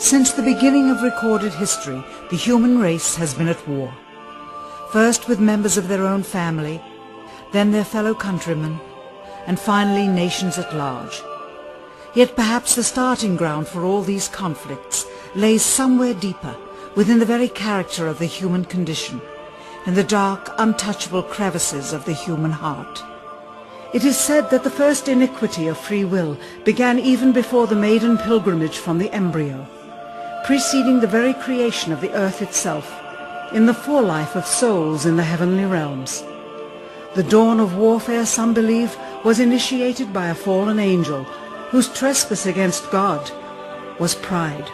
Since the beginning of recorded history, the human race has been at war. First with members of their own family, then their fellow countrymen, and finally nations at large. Yet perhaps the starting ground for all these conflicts lays somewhere deeper, within the very character of the human condition, in the dark, untouchable crevices of the human heart. It is said that the first iniquity of free will began even before the maiden pilgrimage from the embryo, preceding the very creation of the earth itself, in the forelife of souls in the heavenly realms. The dawn of warfare, some believe, was initiated by a fallen angel, whose trespass against God was pride.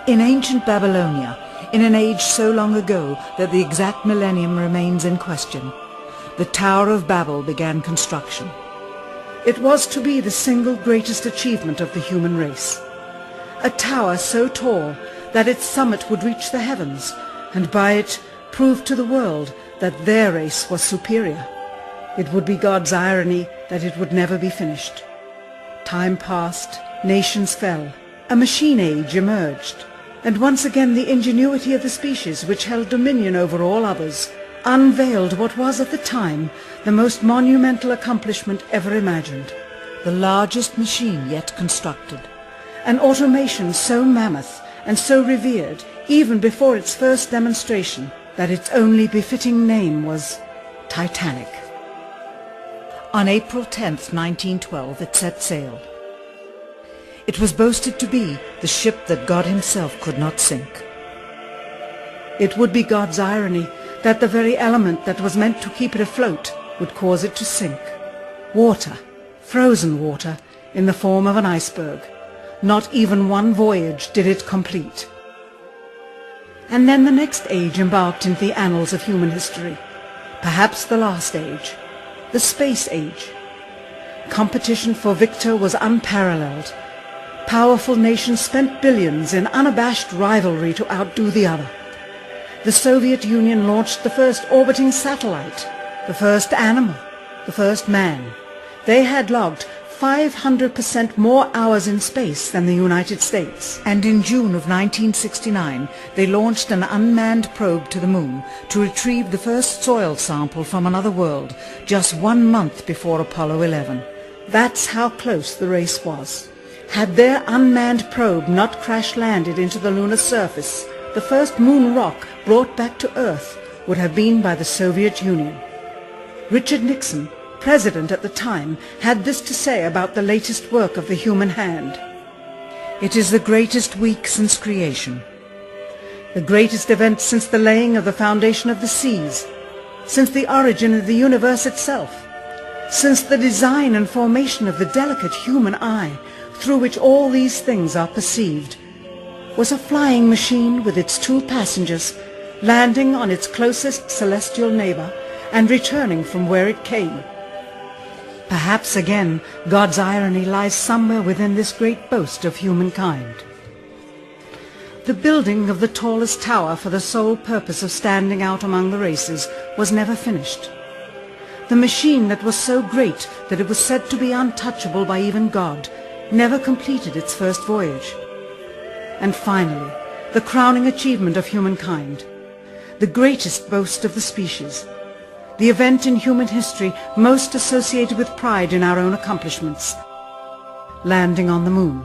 In ancient Babylonia, in an age so long ago that the exact millennium remains in question, the Tower of Babel began construction. It was to be the single greatest achievement of the human race. A tower so tall that its summit would reach the heavens, and by it prove to the world that their race was superior. It would be God's irony that it would never be finished. Time passed, nations fell, a machine age emerged, and once again the ingenuity of the species which held dominion over all others unveiled what was at the time the most monumental accomplishment ever imagined, the largest machine yet constructed, an automation so mammoth and so revered even before its first demonstration that its only befitting name was Titanic. On April 10th, 1912, it set sail. It was boasted to be the ship that God himself could not sink. It would be God's irony that the very element that was meant to keep it afloat would cause it to sink. Water, frozen water, in the form of an iceberg. Not even one voyage did it complete. And then the next age embarked into the annals of human history, perhaps the last age, the space age. Competition for victor was unparalleled. Powerful nations spent billions in unabashed rivalry to outdo the other. The Soviet Union launched the first orbiting satellite, the first animal, the first man. They had logged 500% more hours in space than the United States. And in June of 1969, they launched an unmanned probe to the moon to retrieve the first soil sample from another world, just 1 month before Apollo 11. That's how close the race was. Had their unmanned probe not crash-landed into the lunar surface, the first moon rock brought back to Earth would have been by the Soviet Union. Richard Nixon, president at the time, had this to say about the latest work of the human hand. It is the greatest week since creation, the greatest event since the laying of the foundation of the seas, since the origin of the universe itself, since the design and formation of the delicate human eye through which all these things are perceived, was a flying machine with its 2 passengers landing on its closest celestial neighbor and returning from where it came. Perhaps again God's irony lies somewhere within this great boast of humankind. The building of the tallest tower for the sole purpose of standing out among the races was never finished. The machine that was so great that it was said to be untouchable by even God never completed its first voyage. And finally, the crowning achievement of humankind, the greatest boast of the species, the event in human history most associated with pride in our own accomplishments, landing on the moon.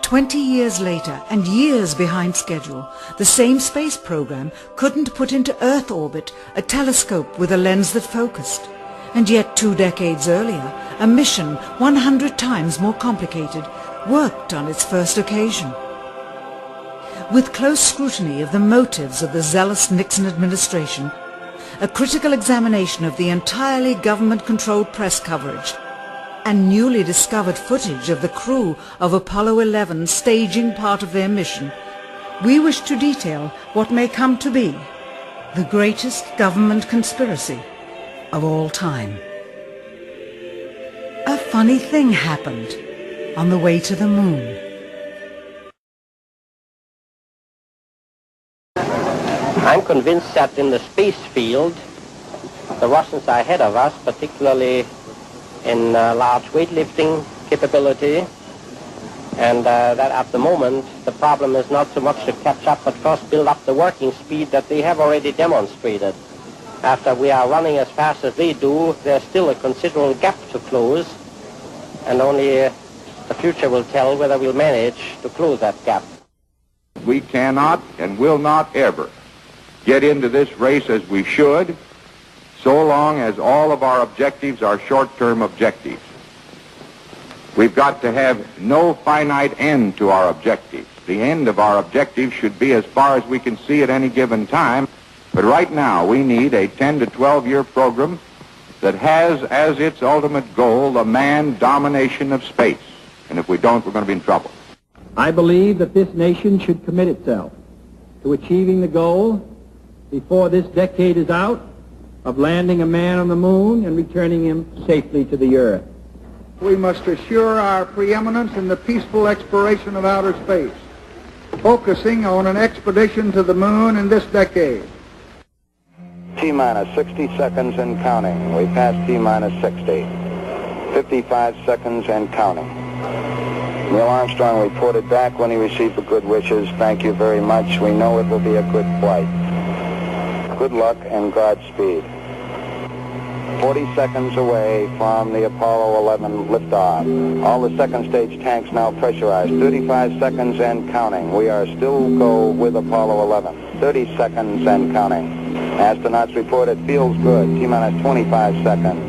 20 years later, and years behind schedule, the same space program couldn't put into Earth orbit a telescope with a lens that focused. And yet 2 decades earlier, a mission 100 times more complicated worked on its first occasion. With close scrutiny of the motives of the zealous Nixon administration, a critical examination of the entirely government-controlled press coverage, and newly discovered footage of the crew of Apollo 11 staging part of their mission, we wish to detail what may come to be the greatest government conspiracy of all time. A funny thing happened on the way to the moon. I'm convinced that in the space field, the Russians are ahead of us, particularly in large weightlifting capability, And that at the moment, the problem is not so much to catch up, but first build up the working speed that they have already demonstrated. After we are running as fast as they do, there's still a considerable gap to close, and only the future will tell whether we'll manage to close that gap. We cannot and will not ever get into this race as we should, so long as all of our objectives are short-term objectives. We've got to have no finite end to our objectives. The end of our objectives should be as far as we can see at any given time. But right now, we need a 10 to 12-year program that has as its ultimate goal the manned domination of space. And if we don't, we're going to be in trouble. I believe that this nation should commit itself to achieving the goal before this decade is out of landing a man on the moon and returning him safely to the earth. We must assure our preeminence in the peaceful exploration of outer space, focusing on an expedition to the moon in this decade. T-minus 60 seconds and counting. We passed T-minus 60. 55 seconds and counting. Neil Armstrong reported back when he received the good wishes. Thank you very much. We know it will be a good flight. Good luck and Godspeed. 40 seconds away from the Apollo 11 liftoff. All the second stage tanks now pressurized. 35 seconds and counting. We are still go with Apollo 11. 30 seconds and counting. Astronauts report it feels good. T-minus 25 seconds.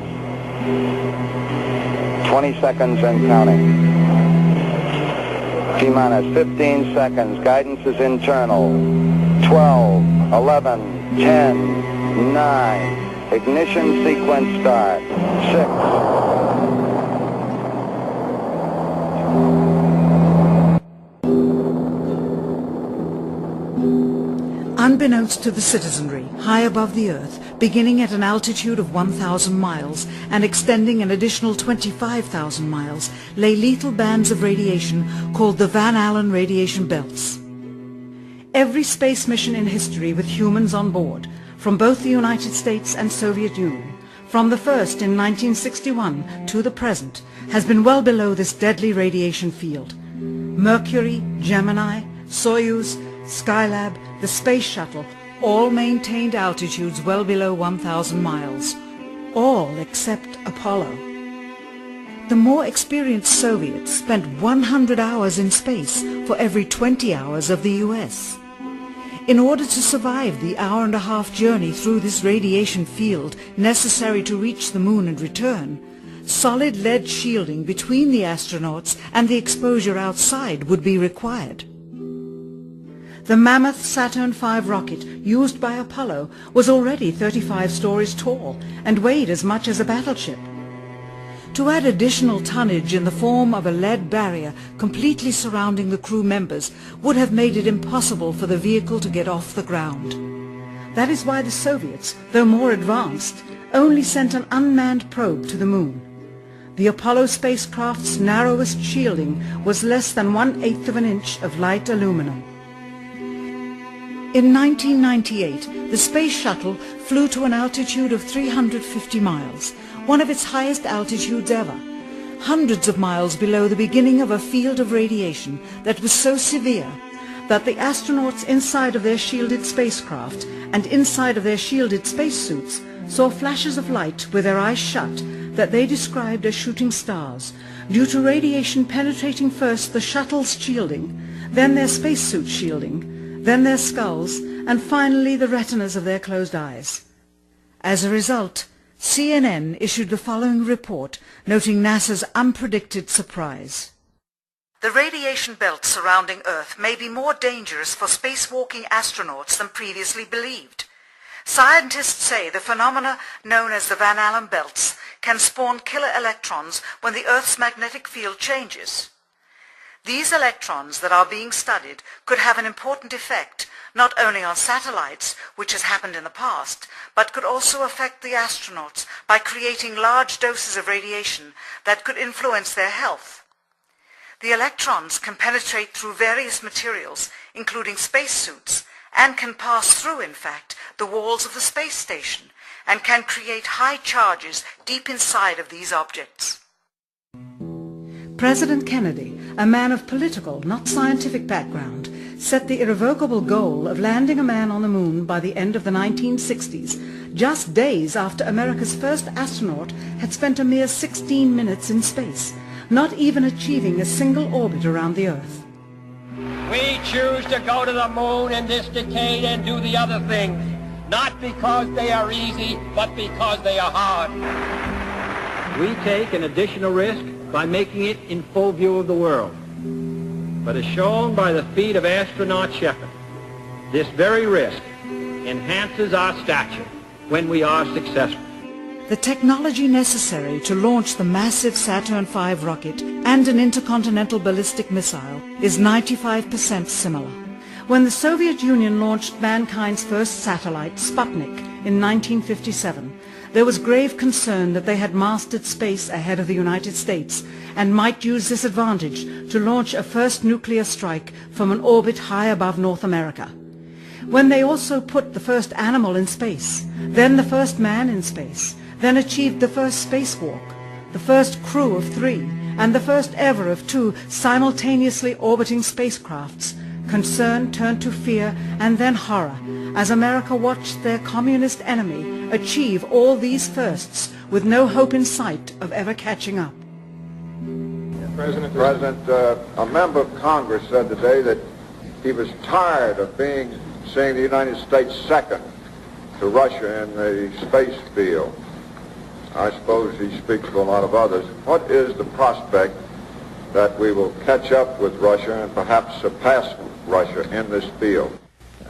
20 seconds and counting. T-minus 15 seconds. Guidance is internal. 12, 11, 10, 9. Ignition sequence start. 6. Unbeknownst to the citizenry, high above the Earth, beginning at an altitude of 1,000 miles and extending an additional 25,000 miles, lay lethal bands of radiation called the Van Allen radiation belts. Every space mission in history with humans on board, from both the United States and Soviet Union, from the first in 1961 to the present, has been well below this deadly radiation field. Mercury, Gemini, Soyuz, Skylab, the Space Shuttle, all maintained altitudes well below 1,000 miles. All except Apollo. The more experienced Soviets spent 100 hours in space for every 20 hours of the US. In order to survive the hour-and-a-half journey through this radiation field necessary to reach the moon and return, solid lead shielding between the astronauts and the exposure outside would be required. The mammoth Saturn V rocket used by Apollo was already 35 stories tall and weighed as much as a battleship. To add additional tonnage in the form of a lead barrier completely surrounding the crew members would have made it impossible for the vehicle to get off the ground. That is why the Soviets, though more advanced, only sent an unmanned probe to the moon. The Apollo spacecraft's narrowest shielding was less than 1/8 of an inch of light aluminum. In 1998, the Space Shuttle flew to an altitude of 350 miles, one of its highest altitudes ever, hundreds of miles below the beginning of a field of radiation that was so severe that the astronauts inside of their shielded spacecraft and inside of their shielded spacesuits saw flashes of light with their eyes shut that they described as shooting stars, due to radiation penetrating first the shuttle's shielding, then their spacesuit shielding, then their skulls, and finally the retinas of their closed eyes. As a result, CNN issued the following report noting NASA's unpredicted surprise. The radiation belt surrounding Earth may be more dangerous for spacewalking astronauts than previously believed. Scientists say the phenomena known as the Van Allen belts can spawn killer electrons when the Earth's magnetic field changes. These electrons that are being studied could have an important effect not only on satellites, which has happened in the past, but could also affect the astronauts by creating large doses of radiation that could influence their health. The electrons can penetrate through various materials, including spacesuits, and can pass through, in fact, the walls of the space station, and can create high charges deep inside of these objects. President Kennedy, a man of political, not scientific background, set the irrevocable goal of landing a man on the moon by the end of the 1960s, just days after America's first astronaut had spent a mere 16 minutes in space, not even achieving a single orbit around the Earth. We choose to go to the moon in this decade and do the other things, not because they are easy, but because they are hard. We take an additional risk by making it in full view of the world. But as shown by the feat of astronaut Shepard, this very risk enhances our stature when we are successful. The technology necessary to launch the massive Saturn V rocket and an intercontinental ballistic missile is 95% similar. When the Soviet Union launched mankind's first satellite, Sputnik, in 1957, there was grave concern that they had mastered space ahead of the United States and might use this advantage to launch a first nuclear strike from an orbit high above North America. When they also put the first animal in space, then the first man in space, then achieved the first spacewalk, the first crew of 3, and the first ever of 2 simultaneously orbiting spacecrafts, concern turned to fear and then horror as America watched their communist enemy achieve all these firsts with no hope in sight of ever catching up. President, a member of Congress said today that he was tired of seeing the United States second to Russia in the space field. I suppose he speaks for a lot of others. What is the prospect that we will catch up with Russia and perhaps surpass Russia in this field?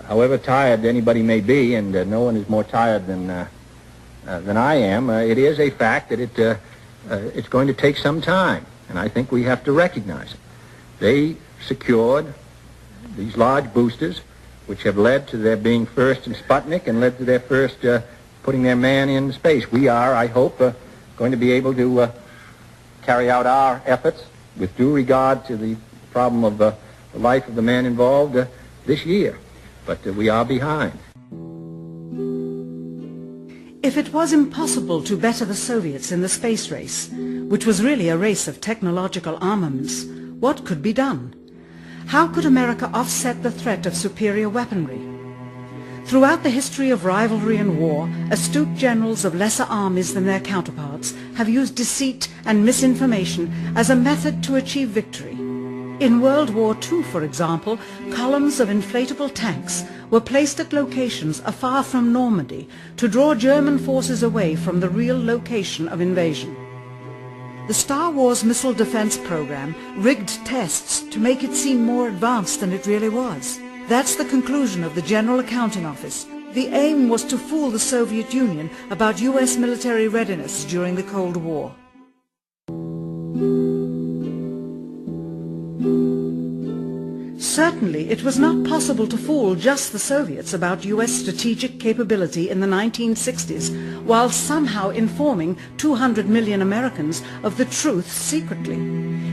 However tired anybody may be, and no one is more tired than I am, it is a fact that it's going to take some time, and I think we have to recognize it. They secured these large boosters, which have led to their being first in Sputnik and led to their first putting their man in space. We are, I hope, going to be able to carry out our efforts with due regard to the problem of the life of the man involved this year. But we are behind. If it was impossible to better the Soviets in the space race, which was really a race of technological armaments, what could be done? How could America offset the threat of superior weaponry? Throughout the history of rivalry and war, astute generals of lesser armies than their counterparts have used deceit and misinformation as a method to achieve victory. In World War II, for example, columns of inflatable tanks were placed at locations afar from Normandy to draw German forces away from the real location of invasion. The Star Wars missile defense program rigged tests to make it seem more advanced than it really was. That's the conclusion of the General Accounting Office. The aim was to fool the Soviet Union about US military readiness during the Cold War. Certainly, it was not possible to fool just the Soviets about US strategic capability in the 1960s, while somehow informing 200 million Americans of the truth secretly.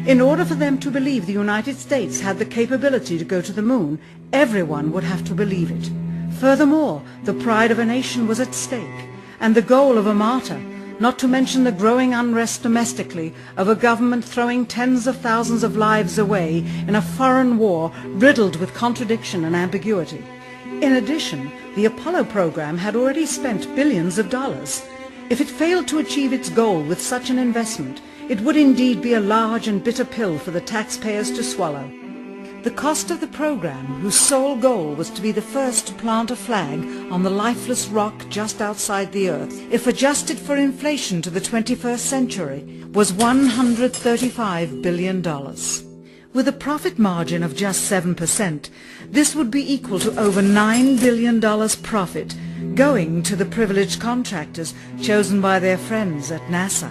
In order for them to believe the United States had the capability to go to the moon, everyone would have to believe it. Furthermore, the pride of a nation was at stake, and the goal of a martyr, not to mention the growing unrest domestically of a government throwing tens of thousands of lives away in a foreign war riddled with contradiction and ambiguity. In addition, the Apollo program had already spent billions of dollars. If it failed to achieve its goal with such an investment, it would indeed be a large and bitter pill for the taxpayers to swallow. The cost of the program, whose sole goal was to be the first to plant a flag on the lifeless rock just outside the Earth, if adjusted for inflation to the 21st century, was $135 billion. With a profit margin of just 7%, this would be equal to over $9 billion profit going to the privileged contractors chosen by their friends at NASA.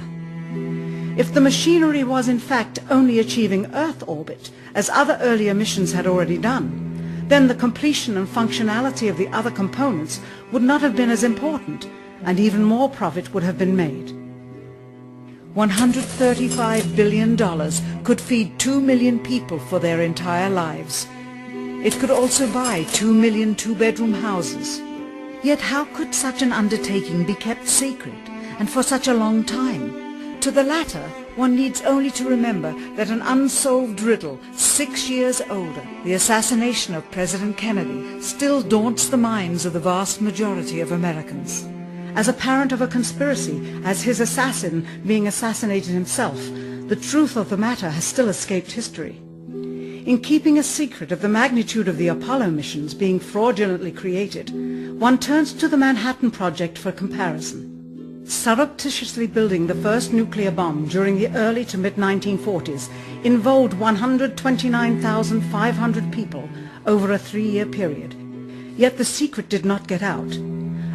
If the machinery was in fact only achieving Earth orbit, as other earlier missions had already done, then the completion and functionality of the other components would not have been as important, and even more profit would have been made. $135 billion could feed 2 million people for their entire lives. It could also buy 2 million two-bedroom houses. Yet how could such an undertaking be kept secret, and for such a long time? to the latter, one needs only to remember that an unsolved riddle 6 years older, the assassination of President Kennedy, still daunts the minds of the vast majority of Americans. As apparent of a conspiracy as his assassin being assassinated himself, the truth of the matter has still escaped history. In keeping a secret of the magnitude of the Apollo missions being fraudulently created, one turns to the Manhattan Project for comparison. Surreptitiously building the first nuclear bomb during the early to mid-1940s involved 129,500 people over a 3-year period. Yet the secret did not get out.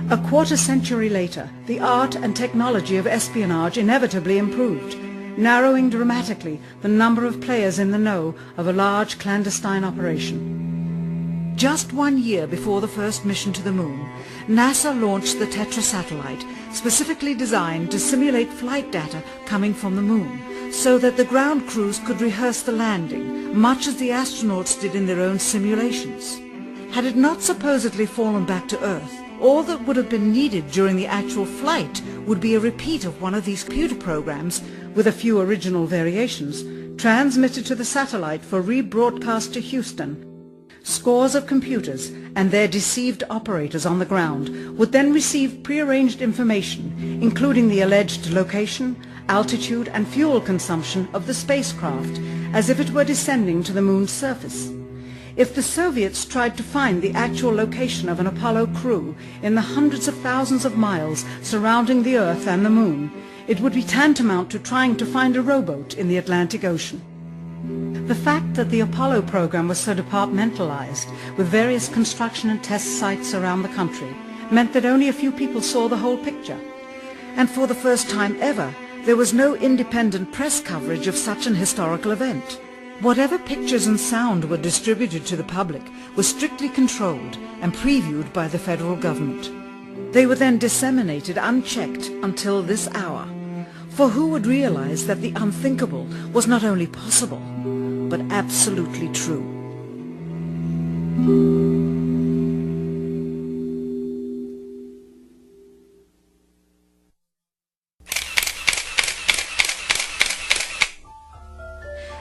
A quarter century later, the art and technology of espionage inevitably improved, narrowing dramatically the number of players in the know of a large clandestine operation. Just 1 year before the first mission to the moon, NASA launched the Tetra satellite, specifically designed to simulate flight data coming from the moon, so that the ground crews could rehearse the landing, much as the astronauts did in their own simulations. Had it not supposedly fallen back to Earth, all that would have been needed during the actual flight would be a repeat of one of these computer programs, with a few original variations, transmitted to the satellite for rebroadcast to Houston. Scores of computers and their deceived operators on the ground would then receive prearranged information, including the alleged location, altitude and fuel consumption of the spacecraft, as if it were descending to the moon's surface. If the Soviets tried to find the actual location of an Apollo crew in the hundreds of thousands of miles surrounding the Earth and the moon, it would be tantamount to trying to find a rowboat in the Atlantic Ocean. The fact that the Apollo program was so departmentalized, with various construction and test sites around the country, meant that only a few people saw the whole picture. And for the first time ever, there was no independent press coverage of such an historical event. Whatever pictures and sound were distributed to the public were strictly controlled and previewed by the federal government. They were then disseminated unchecked until this hour. For who would realize that the unthinkable was not only possible, but absolutely true?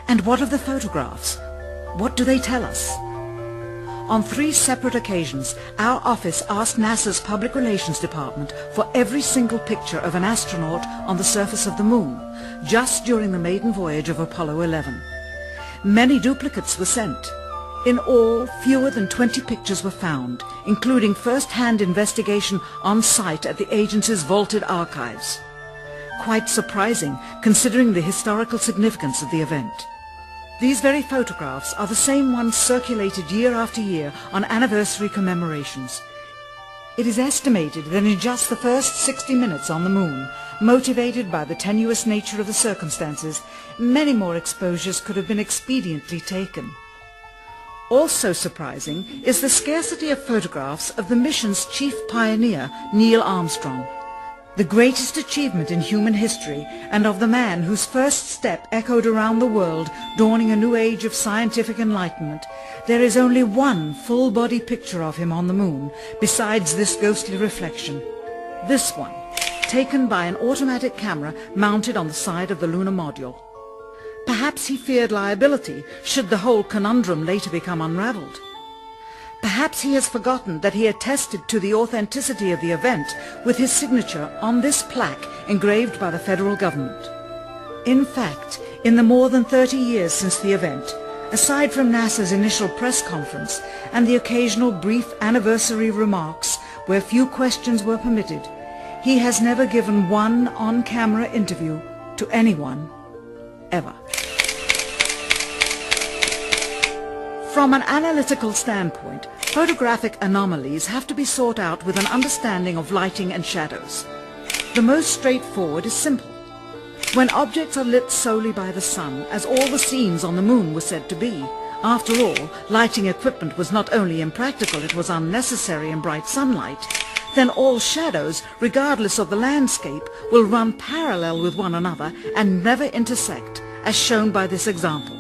And what of the photographs? What do they tell us? On 3 separate occasions, our office asked NASA's Public Relations Department for every single picture of an astronaut on the surface of the moon, just during the maiden voyage of Apollo 11. Many duplicates were sent. In all, fewer than 20 pictures were found, including first-hand investigation on site at the agency's vaulted archives. Quite surprising, considering the historical significance of the event. These very photographs are the same ones circulated year after year on anniversary commemorations. It is estimated that in just the first 60 minutes on the moon, motivated by the tenuous nature of the circumstances, many more exposures could have been expediently taken. Also surprising is the scarcity of photographs of the mission's chief pioneer, Neil Armstrong. The greatest achievement in human history, and of the man whose first step echoed around the world, dawning a new age of scientific enlightenment, there is only one full-body picture of him on the moon, besides this ghostly reflection. This one, taken by an automatic camera mounted on the side of the lunar module. Perhaps he feared liability should the whole conundrum later become unraveled. Perhaps he has forgotten that he attested to the authenticity of the event with his signature on this plaque engraved by the federal government. In fact, in the more than 30 years since the event, aside from NASA's initial press conference and the occasional brief anniversary remarks where few questions were permitted, he has never given one on-camera interview to anyone, ever. From an analytical standpoint, photographic anomalies have to be sought out with an understanding of lighting and shadows. The most straightforward is simple. When objects are lit solely by the sun, as all the scenes on the moon were said to be, after all, lighting equipment was not only impractical, it was unnecessary in bright sunlight, then all shadows, regardless of the landscape, will run parallel with one another and never intersect, as shown by this example.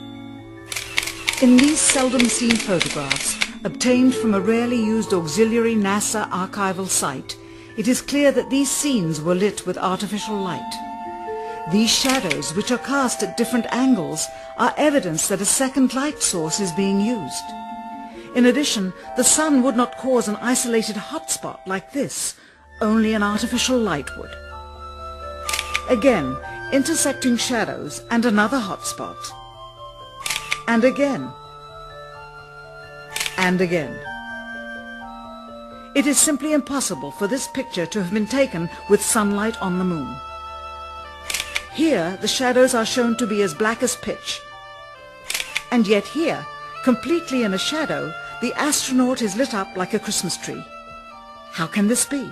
In these seldom-seen photographs, obtained from a rarely used auxiliary NASA archival site, it is clear that these scenes were lit with artificial light. These shadows, which are cast at different angles, are evidence that a second light source is being used. In addition, the sun would not cause an isolated hotspot like this, only an artificial light would. Again, intersecting shadows and another hotspot. And again. And again. It is simply impossible for this picture to have been taken with sunlight on the moon. Here, the shadows are shown to be as black as pitch. And yet here, completely in a shadow, the astronaut is lit up like a Christmas tree. How can this be?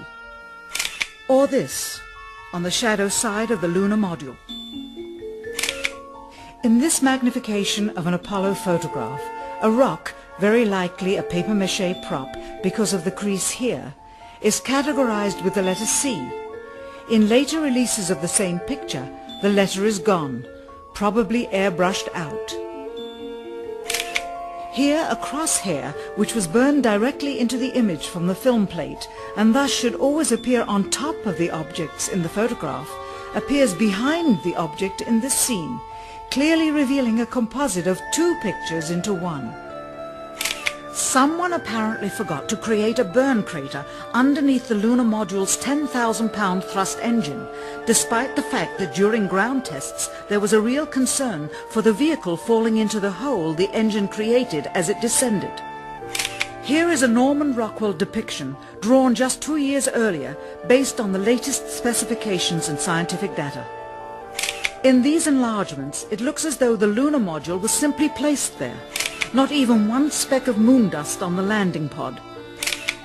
Or this, on the shadow side of the lunar module. In this magnification of an Apollo photograph, a rock, very likely a papier-mâché prop because of the crease here, is categorized with the letter C. In later releases of the same picture, the letter is gone, probably airbrushed out. Here a crosshair, which was burned directly into the image from the film plate, and thus should always appear on top of the objects in the photograph, appears behind the object in this scene, clearly revealing a composite of two pictures into one. Someone apparently forgot to create a burn crater underneath the lunar module's 10,000-pound thrust engine, despite the fact that during ground tests there was a real concern for the vehicle falling into the hole the engine created as it descended. Here is a Norman Rockwell depiction drawn just 2 years earlier based on the latest specifications and scientific data. In these enlargements, it looks as though the lunar module was simply placed there. Not even one speck of moon dust on the landing pod.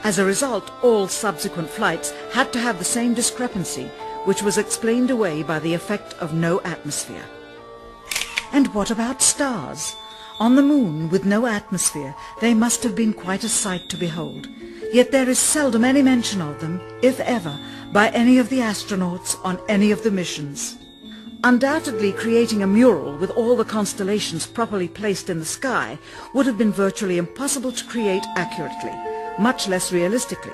As a result, all subsequent flights had to have the same discrepancy, which was explained away by the effect of no atmosphere. And what about stars? On the moon, with no atmosphere, they must have been quite a sight to behold. Yet there is seldom any mention of them, if ever, by any of the astronauts on any of the missions. Undoubtedly, creating a mural with all the constellations properly placed in the sky would have been virtually impossible to create accurately, much less realistically.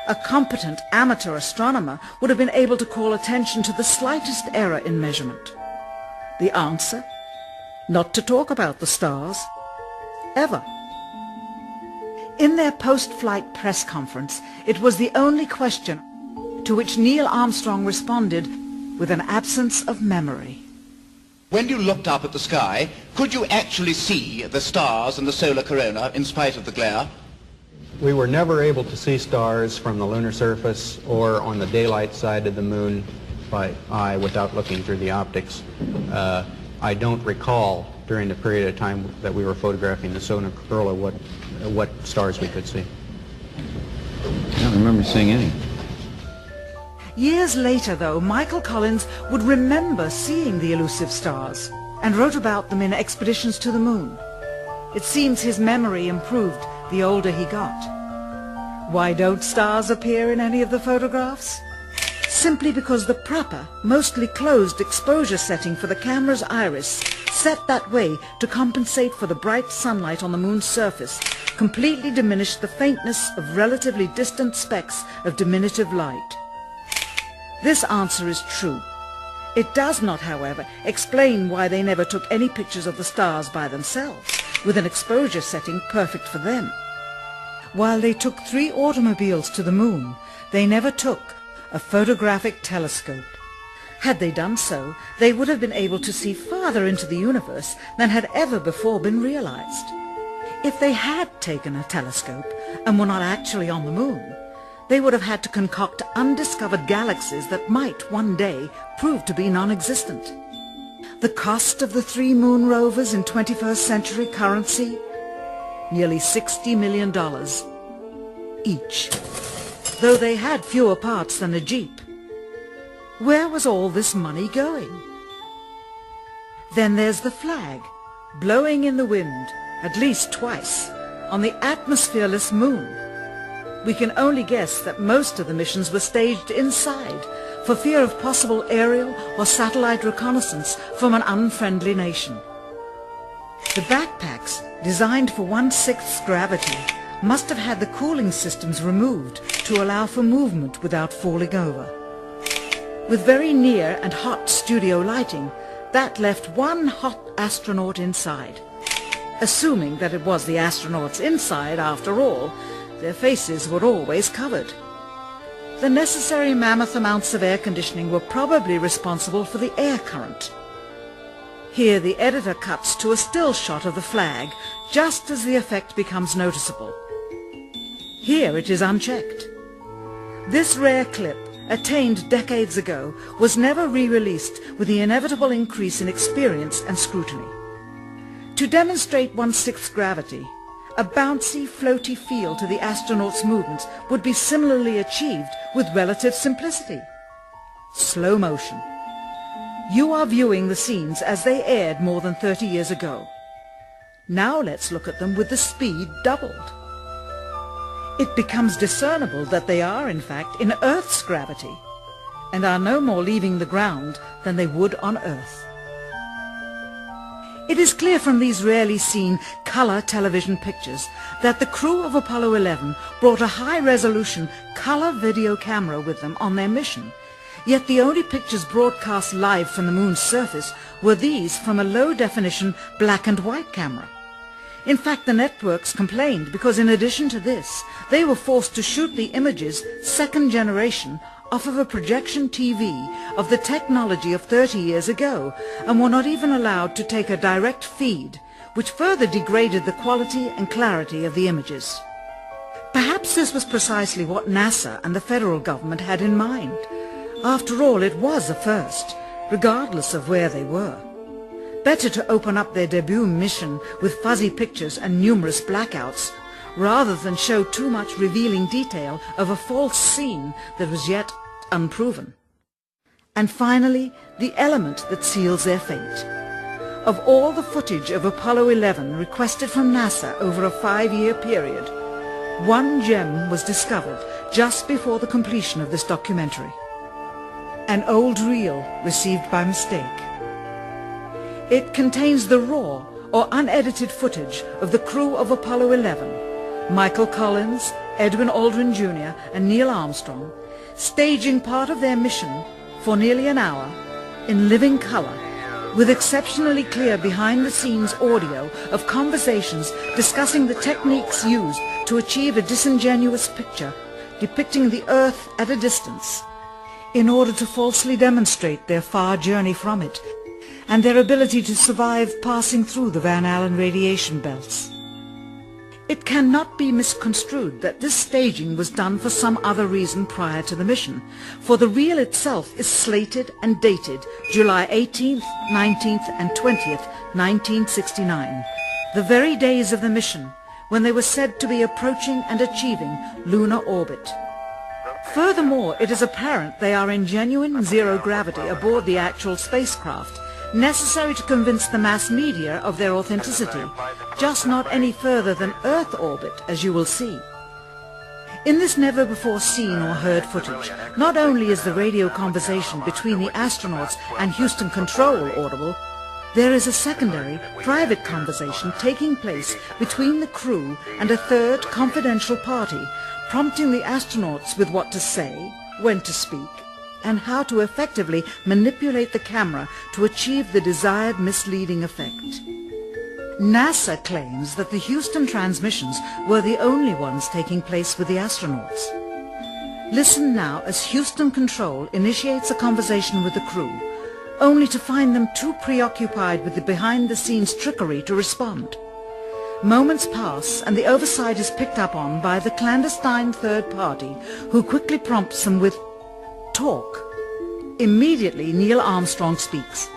A competent amateur astronomer would have been able to call attention to the slightest error in measurement. The answer? Not to talk about the stars. Ever. In their post-flight press conference, it was the only question to which Neil Armstrong responded with an absence of memory. When you looked up at the sky, could you actually see the stars and the solar corona in spite of the glare? We were never able to see stars from the lunar surface or on the daylight side of the moon by eye without looking through the optics. I don't recall during the period of time that we were photographing the solar corona what stars we could see. I don't remember seeing any. Years later, though, Michael Collins would remember seeing the elusive stars and wrote about them in Expeditions to the Moon. It seems his memory improved the older he got. Why don't stars appear in any of the photographs? Simply because the proper, mostly closed exposure setting for the camera's iris, set that way to compensate for the bright sunlight on the moon's surface, completely diminished the faintness of relatively distant specks of diminutive light. This answer is true. It does not, however, explain why they never took any pictures of the stars by themselves, with an exposure setting perfect for them. While they took 3 automobiles to the moon, they never took a photographic telescope. Had they done so, they would have been able to see farther into the universe than had ever before been realized. If they had taken a telescope and were not actually on the moon, they would have had to concoct undiscovered galaxies that might one day prove to be non-existent. The cost of the 3 moon rovers in 21st century currency? Nearly $60 million each, though they had fewer parts than a Jeep. Where was all this money going? Then there's the flag, blowing in the wind, at least twice, on the atmosphereless moon. We can only guess that most of the missions were staged inside, for fear of possible aerial or satellite reconnaissance from an unfriendly nation. The backpacks, designed for 1/6 gravity, must have had the cooling systems removed to allow for movement without falling over. With very near and hot studio lighting, that left one hot astronaut inside. Assuming that it was the astronauts inside, after all, their faces were always covered. The necessary mammoth amounts of air conditioning were probably responsible for the air current. Here the editor cuts to a still shot of the flag, just as the effect becomes noticeable. Here it is unchecked. This rare clip, attained decades ago, was never re-released with the inevitable increase in experience and scrutiny. To demonstrate 1/6 gravity, a bouncy, floaty feel to the astronauts' movements would be similarly achieved with relative simplicity. Slow motion. You are viewing the scenes as they aired more than 30 years ago. Now let's look at them with the speed doubled. It becomes discernible that they are, in fact, in Earth's gravity, and are no more leaving the ground than they would on Earth. It is clear from these rarely seen color television pictures that the crew of Apollo 11 brought a high-resolution color video camera with them on their mission, yet the only pictures broadcast live from the moon's surface were these from a low-definition black and white camera. In fact, the networks complained because in addition to this, they were forced to shoot the images, second generation, off of a projection TV of the technology of 30 years ago, and were not even allowed to take a direct feed, which further degraded the quality and clarity of the images. Perhaps this was precisely what NASA and the federal government had in mind. After all, it was a first, regardless of where they were. Better to open up their debut mission with fuzzy pictures and numerous blackouts, rather than show too much revealing detail of a false scene that was yet unproven. And finally, the element that seals their fate. Of all the footage of Apollo 11 requested from NASA over a 5-year period, one gem was discovered just before the completion of this documentary. An old reel received by mistake. It contains the raw or unedited footage of the crew of Apollo 11, Michael Collins, Edwin Aldrin Jr. and Neil Armstrong, staging part of their mission for nearly an hour in living color, with exceptionally clear behind-the-scenes audio of conversations discussing the techniques used to achieve a disingenuous picture depicting the Earth at a distance, in order to falsely demonstrate their far journey from it and their ability to survive passing through the Van Allen radiation belts. It cannot be misconstrued that this staging was done for some other reason prior to the mission, for the reel itself is slated and dated July 18th, 19th and 20th, 1969, the very days of the mission when they were said to be approaching and achieving lunar orbit. Furthermore, it is apparent they are in genuine zero gravity aboard the actual spacecraft, necessary to convince the mass media of their authenticity, just not any further than Earth orbit, as you will see. In this never-before-seen or heard footage, not only is the radio conversation between the astronauts and Houston Control audible, there is a secondary, private conversation taking place between the crew and a third, confidential party, prompting the astronauts with what to say, when to speak, and how to effectively manipulate the camera to achieve the desired misleading effect. NASA claims that the Houston transmissions were the only ones taking place with the astronauts. Listen now as Houston Control initiates a conversation with the crew, only to find them too preoccupied with the behind-the-scenes trickery to respond. Moments pass and the oversight is picked up on by the clandestine third party, who quickly prompts them with talk. Immediately, Neil Armstrong speaks.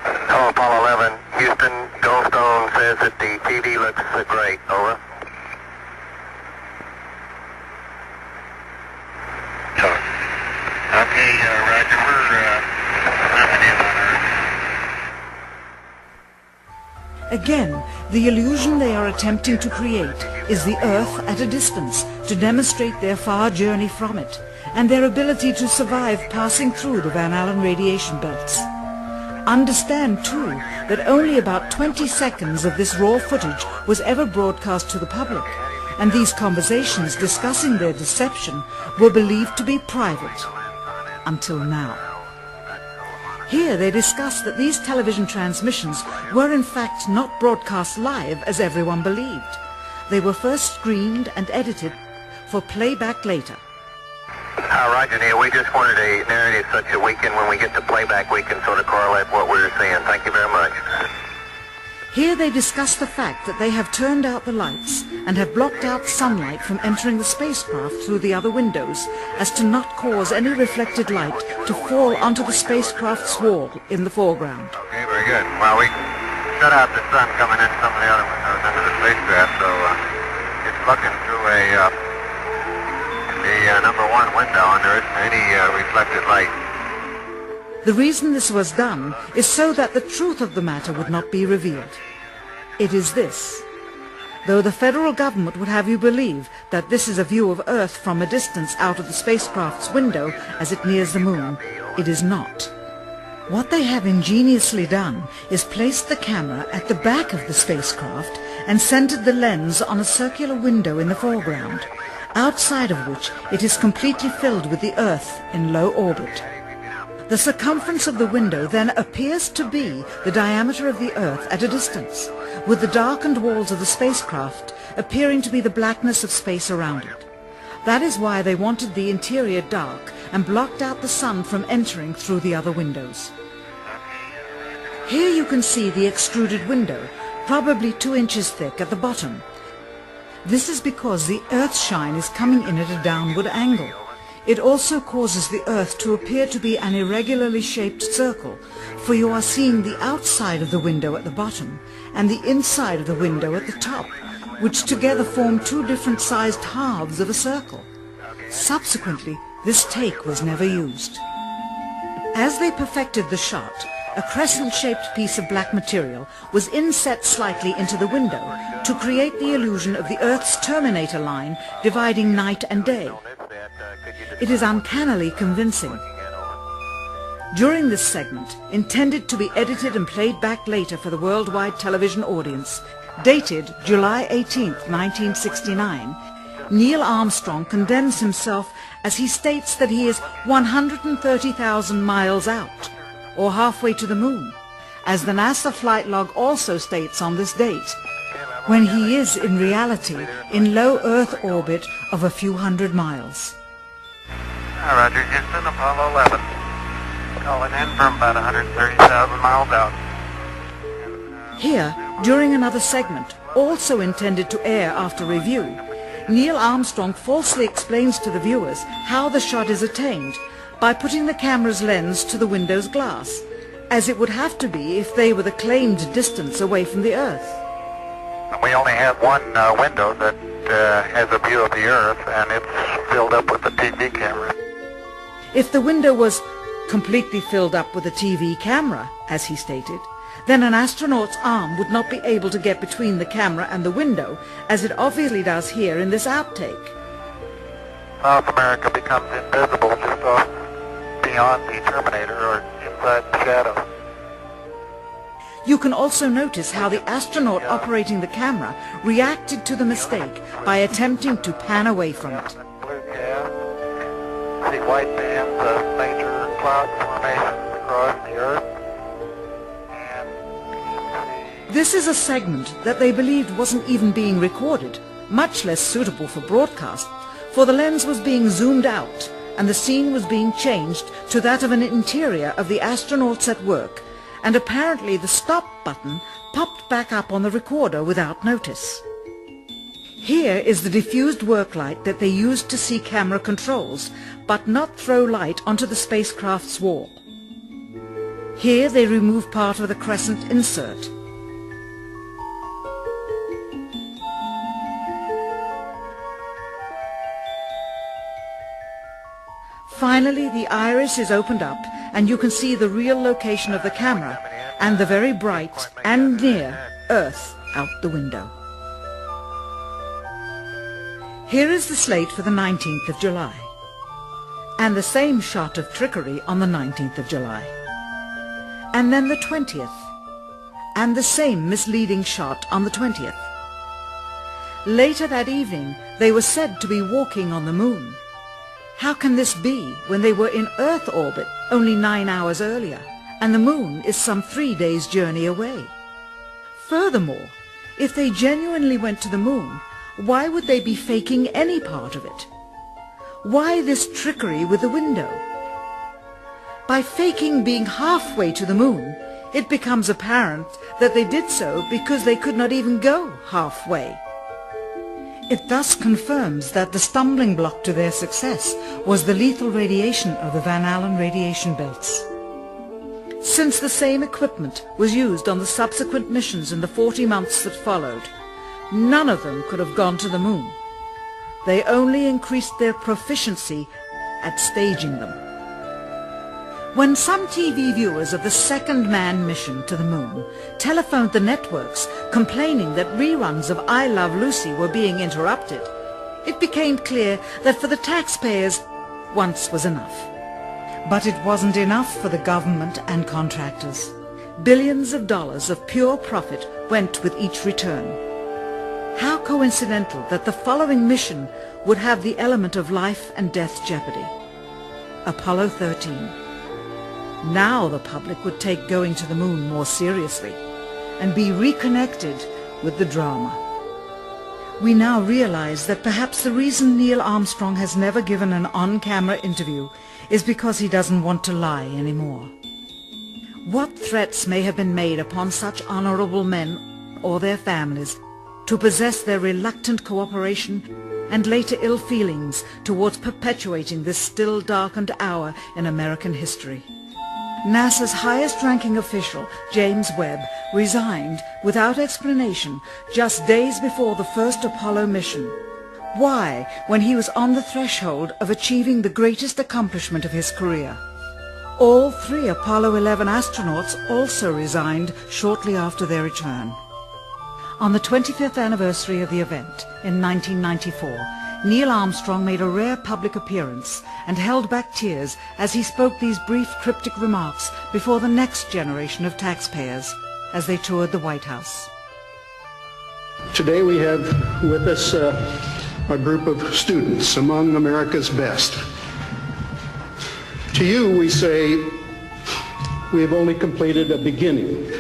Hello, Apollo 11. Houston, Goldstone says that the TV looks great. Over. Okay, Roger. We're mapping in on Earth. Again, the illusion they are attempting to create is the Earth at a distance, to demonstrate their far journey from it, and their ability to survive passing through the Van Allen radiation belts. Understand, too, that only about 20 seconds of this raw footage was ever broadcast to the public, and these conversations discussing their deception were believed to be private, until now. Here they discuss that these television transmissions were in fact not broadcast live as everyone believed. They were first screened and edited for playback later. Roger, Neil. We just wanted a narrative such that we can, when we get to playback, we can sort of correlate what we're seeing. Thank you very much. Here they discuss the fact that they have turned out the lights and have blocked out sunlight from entering the spacecraft through the other windows as to not cause any reflected light to fall onto the spacecraft's wall in the foreground. Okay, very good. Well, we shut out the sun coming in some of the other windows into the spacecraft, so it's looking through the number one window, and there isn't any reflected light. The reason this was done is so that the truth of the matter would not be revealed. It is this. Though the federal government would have you believe that this is a view of Earth from a distance out of the spacecraft's window as it nears the moon, it is not. What they have ingeniously done is placed the camera at the back of the spacecraft and centered the lens on a circular window in the foreground, outside of which it is completely filled with the Earth in low orbit. The circumference of the window then appears to be the diameter of the Earth at a distance, with the darkened walls of the spacecraft appearing to be the blackness of space around it. That is why they wanted the interior dark and blocked out the sun from entering through the other windows. Here you can see the extruded window, probably 2 inches thick at the bottom. This is because the Earth's shine is coming in at a downward angle. It also causes the Earth to appear to be an irregularly shaped circle, for you are seeing the outside of the window at the bottom and the inside of the window at the top, which together form 2 different sized halves of a circle. Subsequently, this take was never used. As they perfected the shot, a crescent-shaped piece of black material was inset slightly into the window to create the illusion of the Earth's terminator line dividing night and day. It is uncannily convincing. During this segment, intended to be edited and played back later for the worldwide television audience, dated July 18, 1969, Neil Armstrong condemns himself as he states that he is 130,000 miles out, or halfway to the moon, as the NASA flight log also states on this date, when he is in reality in low Earth orbit of a few hundred miles. Roger, Houston, Apollo 11. Calling in from about 130,000 miles out. Here, during another segment, also intended to air after review, Neil Armstrong falsely explains to the viewers how the shot is attained by putting the camera's lens to the window's glass, as it would have to be if they were the claimed distance away from the Earth. We only have one window that has a view of the Earth, and it's filled up with the TV camera. If the window was completely filled up with a TV camera, as he stated, then an astronaut's arm would not be able to get between the camera and the window, as it obviously does here in this outtake. South America becomes invisible just off beyond the Terminator or inside the shadow. You can also notice how the astronaut operating the camera reacted to the mistake by attempting to pan away from it. Blue gas, see white bands of major cloud formations across the Earth. This is a segment that they believed wasn't even being recorded, much less suitable for broadcast, for the lens was being zoomed out and the scene was being changed to that of an interior of the astronauts at work, and apparently the stop button popped back up on the recorder without notice. Here is the diffused work light that they used to see camera controls, but not throw light onto the spacecraft's wall. Here they remove part of the crescent insert. Finally, the iris is opened up and you can see the real location of the camera and the very bright and near Earth out the window. Here is the slate for the 19th of July, and the same shot of trickery on the 19th of July, and then the 20th, and the same misleading shot on the 20th. Later that evening, they were said to be walking on the moon. How can this be when they were in Earth orbit only 9 hours earlier, and the moon is some 3 days' journey away? Furthermore, if they genuinely went to the moon, why would they be faking any part of it? Why this trickery with the window? By faking being halfway to the moon, it becomes apparent that they did so because they could not even go halfway. It thus confirms that the stumbling block to their success was the lethal radiation of the Van Allen radiation belts. Since the same equipment was used on the subsequent missions in the 40 months that followed, none of them could have gone to the moon. They only increased their proficiency at staging them. When some TV viewers of the second manned mission to the moon telephoned the networks complaining that reruns of I Love Lucy were being interrupted, it became clear that for the taxpayers, once was enough. But it wasn't enough for the government and contractors. Billions of dollars of pure profit went with each return. How coincidental that the following mission would have the element of life and death jeopardy. Apollo 13. Now the public would take going to the moon more seriously and be reconnected with the drama. We now realize that perhaps the reason Neil Armstrong has never given an on-camera interview is because he doesn't want to lie anymore. What threats may have been made upon such honorable men or their families to possess their reluctant cooperation and later ill feelings towards perpetuating this still darkened hour in American history. NASA's highest-ranking official, James Webb, resigned without explanation just days before the first Apollo mission. Why, when he was on the threshold of achieving the greatest accomplishment of his career? All 3 Apollo 11 astronauts also resigned shortly after their return. On the 25th anniversary of the event in 1994, Neil Armstrong made a rare public appearance and held back tears as he spoke these brief cryptic remarks before the next generation of taxpayers as they toured the White House. Today we have with us a group of students among America's best. To you we say we have only completed a beginning.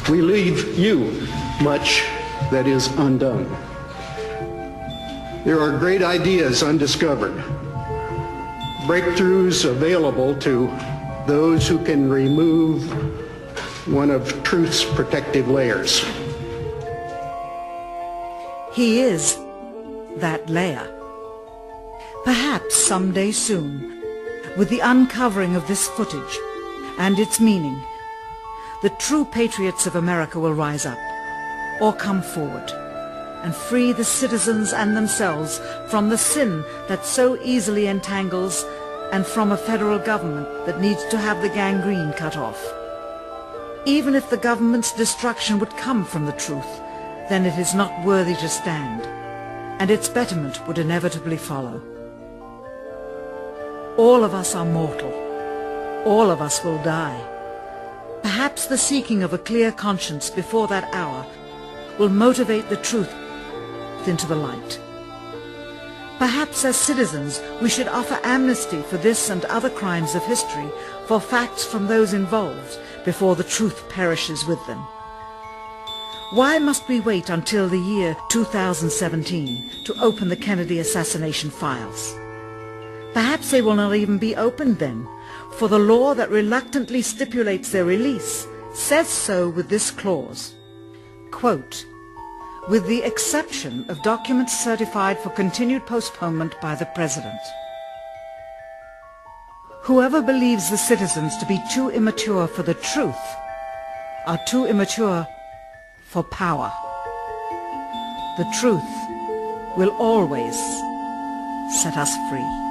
We leave you much that is undone. There are great ideas undiscovered, breakthroughs available to those who can remove one of truth's protective layers. He is that layer. Perhaps someday soon, with the uncovering of this footage and its meaning, the true patriots of America will rise up or come forward and free the citizens and themselves from the sin that so easily entangles and from a federal government that needs to have the gangrene cut off. Even if the government's destruction would come from the truth, then it is not worthy to stand, and its betterment would inevitably follow. All of us are mortal. All of us will die. Perhaps the seeking of a clear conscience before that hour will motivate the truth into the light. Perhaps as citizens we should offer amnesty for this and other crimes of history, for facts from those involved, before the truth perishes with them. Why must we wait until the year 2017 to open the Kennedy assassination files? Perhaps they will not even be opened then, for the law that reluctantly stipulates their release says so with this clause, quote, with the exception of documents certified for continued postponement by the President. Whoever believes the citizens to be too immature for the truth are too immature for power. The truth will always set us free.